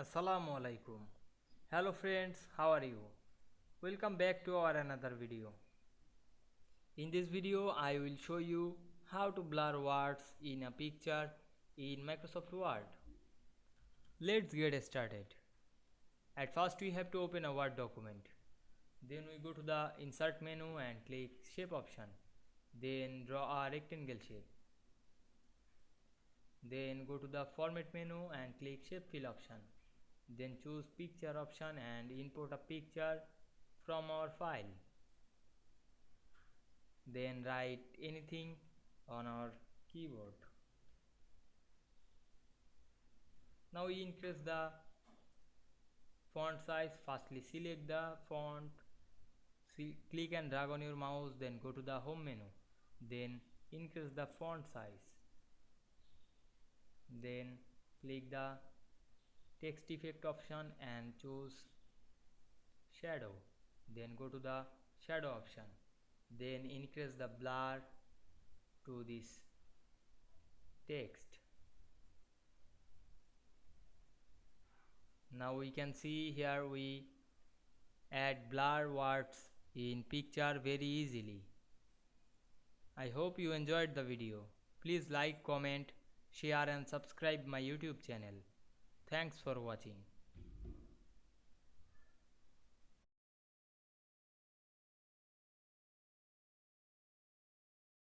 Assalamu Walaikum. Hello friends, how are you? Welcome back to our another video. In this video, I will show you how to blur words in a picture in Microsoft Word. Let's get started. At first, we have to open a Word document. Then we go to the Insert menu and click Shape option. Then draw a rectangle shape. Then go to the Format menu and click Shape Fill option. Then choose Picture option and import a picture from our file. Then write anything on our keyboard. Now we increase the font size. Firstly select the font, click and drag on your mouse, then go to the home menu, then increase the font size, then click the text effect option and choose shadow, then go to the shadow option, then increase the blur to this text. Now we can see here we add blur words in picture very easily. I hope you enjoyed the video. Please like, comment, share and subscribe my YouTube channel. Thanks for watching.